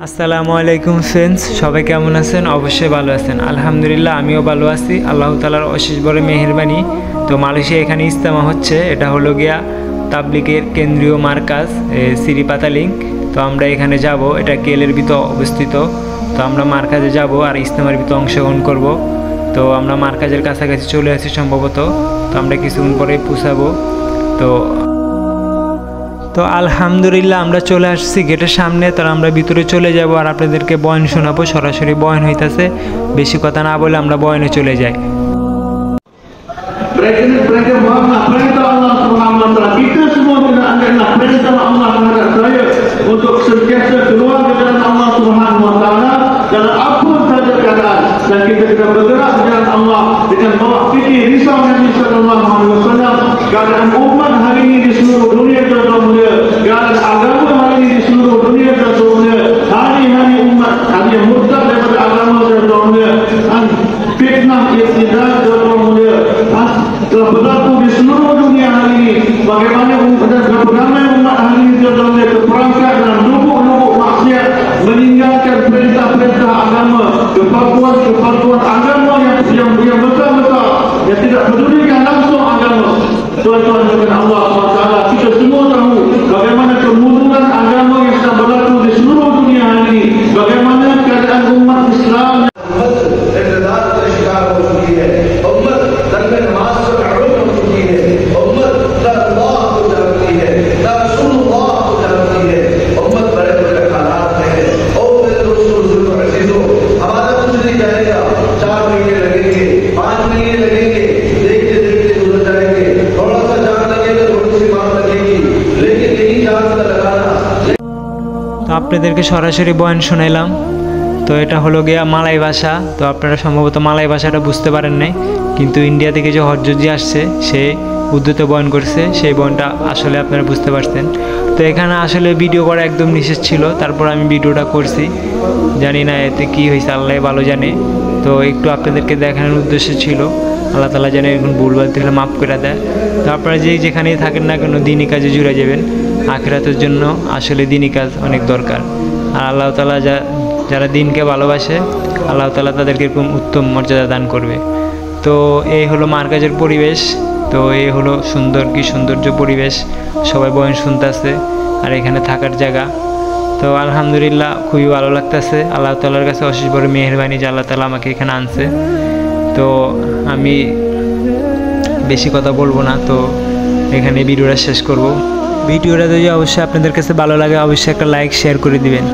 আসসালামু আলাইকুম ফ্রেন্ডস, সবাই কেমন আছেন? অবশ্যই ভালো আছেন। আলহামদুলিল্লাহ আমিও ভালো আছি, আল্লাহ তাআলার অশেষ বড় মেহেরবানি। তো মালয়েশিয়া এখানে ইজতেমা হচ্ছে, এটা হলো গিয়া তাবলিগের কেন্দ্রীয় মার্কাজ সিরিপাতালিং। তো আমরা এখানে যাব, এটা কেলের ভিতর অবস্থিত। তো আমরা মার্কাজে যাব আর ইজতেমার ভিতর অংশগ্রহণ করব। তো আমরা মার্কাজের কাছাকাছি চলে আসি সম্ভবত, তো আমরা কিছুক্ষণ পরে পৌঁছাবো। তো আলহামদুলিল্লাহ আমরা চলে আসছি গেটের সামনে। তো আমরা ভিতরে চলে যাব আর আপনাদেরকে বয়ান শোনাবো, সরাসরি বয়ান হইতাছে। বেশি কথা না bole আমরা বয়ানে চলে যাই। Kita semua adalah perintah Allah kepada saya untuk sentiasa keluar ke jalan Allah Subhanahu Wa Taala dalam apa saja keadaan, dan kita kena bergerak ke jalan Allah dengan bawa fikir risau Nabi Sallallahu Alaihi Wasallam. Keadaan umat hari ini di seluruh dunia tuan-tuan mulia, keadaan agama hari ini di seluruh dunia tuan-tuan mulia, hari-hari umat hari yang murtad daripada agama tuan-tuan mulia, dan fitnah ibtidah tuan-tuan mulia telah berlaku di seluruh dunia hari ini. Bagaimana ramai umat hari ini tuan-tuan terperangkap dalam lubuk-lubuk maksiat, meninggalkan perintah-perintah agama, kepatuhan agama yang besar-besar, yang tidak pedulikan langsung agama. Tuan-tuan dengan Allah SWT, kita semua tahu bagaimana kemunduran agama yang sedang berlaku di seluruh dunia hari ini. Bagaimana keadaan umat Islam আপনাদেরকে সরাসরি বয়ান শোনাইলাম। তো এটা হলো গিয়া মালাই ভাষা। তো আপনারা সম্ভবত মালাই ভাষাটা বুঝতে পারেন নাই, কিন্তু ইন্ডিয়া থেকে যে হজ্জজি আসছে সে উর্দুতে বয়ান করছে, সেই বয়ানটা আসলে আপনারা বুঝতে পারছেন। তো এখানে আসলে ভিডিও করা একদম নিষেধ ছিল, তারপর আমি ভিডিওটা করছি। জানি না এতে কি হয়েছে, আল্লাহ ভালো জানে। তো একটু আপনাদেরকে দেখানোর উদ্দেশ্য ছিল, আল্লাহ তাআলা যেন এখন ভুলভাল থাকলে মাফ করে দেয়। তো আপনারা যেখানেই থাকেন না কেন দিনী কাজে জুড়ে যাবেন। আখিরাতের জন্য আসলে দিনী কাজ অনেক দরকার। আর আল্লাহ তাআলা যারা দিনকে ভালোবাসে, আল্লাহ তাআলা তাদেরকে এরকম উত্তম মর্যাদা দান করবে। তো এই হলো মার্কাজের পরিবেশ। তো এই হলো সৌন্দর্য পরিবেশ, সবাই বয়ান শুনতেছে আর এখানে থাকার জায়গা। তো আলহামদুলিল্লাহ খুবই ভালো লাগতেছে। আল্লাহ তাআলার কাছে অশেষ বড় মেহেরবানি যে আল্লাহ তাআলা আমাকে এখানে আনছে। তো আমি বেশি কথা বলবো না, তো এখানে ভিডিওটা শেষ করব। ভিডিওটা যদি অবশ্যই আপনাদের কাছে ভালো লাগে, অবশ্যই একটা লাইক শেয়ার করে দিবেন।